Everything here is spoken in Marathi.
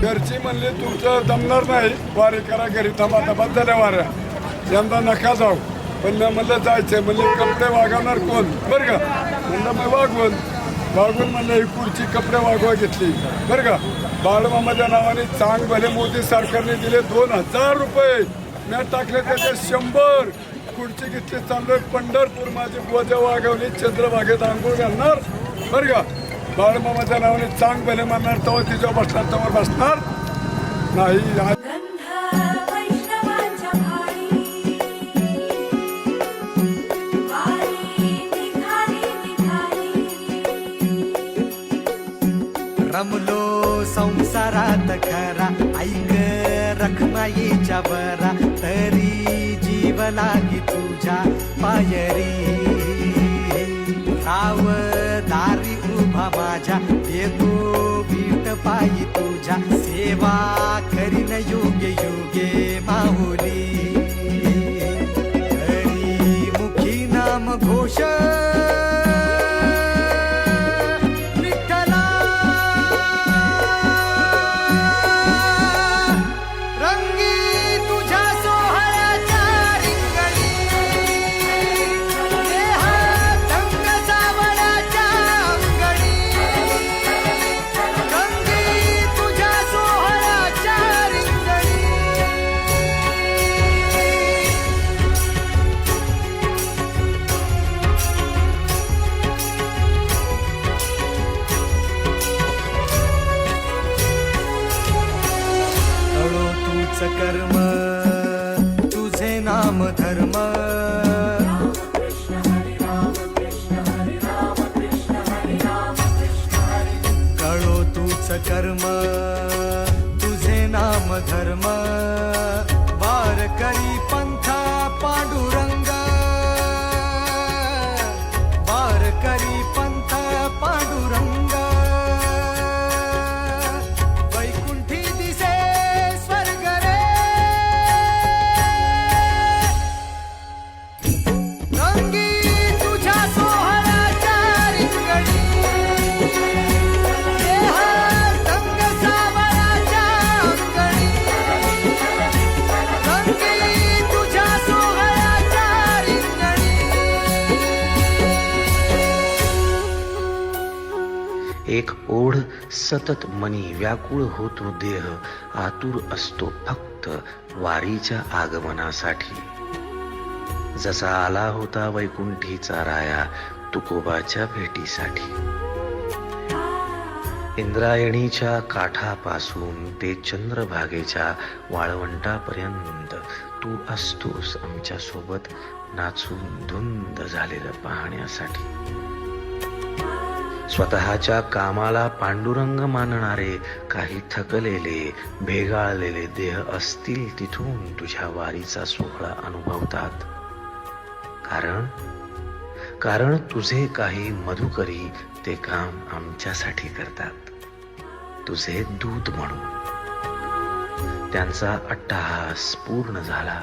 घरची म्हणली तुमचं जमणार नाही, वारी करा घरी, थांबा थांबा झाल्या वाऱ्या, यंदा नका जाऊ. पण मी म्हणलं जायचंय. म्हणले कपडे वागवणार कोण? बरं का. म्हणलं मी वागवून म्हणलं ही पुढची कपडे वागवा घेतली. बरं का. बाळूमामाच्या नावाने चांग भले मोदी सरकारने दिले 2000 रुपये, मी टाकले त्याचे 100. खुर्ची घेतली, चाललोय पंढरपूर. माझी बोजा वागवली, चंद्रभागेत आंघोळ घालणार. बरं का. बाळूमामाच्या नावाने चांग भले मारणार, तेव्हा तिच्यावर बसणार, तेव्हा बसणार नाही. रमलो संसारात खरा, ऐक रखमाईच्या बरा, तरी जीव लागी तुझ्या पायरी. राव दारी उभा माझ्या, देतो बीट पायी तुझ्या, सेवा करीन योगे योगे माहुली. हरी मुखी नाम घोष, कर्म तुझे नाम धर्म. कळो तूच कर्म तुझे नाम धर्म, वार करी पंथा पांडुरंग, वार करी पंथा पांडुरंग. एक ओढ सतत मनी व्याकुळ होतो देह, आतुर असतो फक्त वारीच्या आगमनासाठी. जसा आला होता वैकुंठीचा राया तुकोबाच्या भेटीसाठी. इंद्रायणीच्या काठापासून ते चंद्रभागेच्या वाळवंटापर्यंत तू असतोस आमच्या सोबत, नाचून धुंद झालेलं पाहण्यासाठी. स्वतःच्या कामाला पांडुरंग मानणारे काही थकलेले भेगाळलेले देह असतील तिथून तुझ्या वारीचा सोहळा अनुभवतात. कारण तुझे काही मधुकरी ते काम आमच्यासाठी करतात, तुझे दूत म्हणून. त्यांचा अट्टहास पूर्ण झाला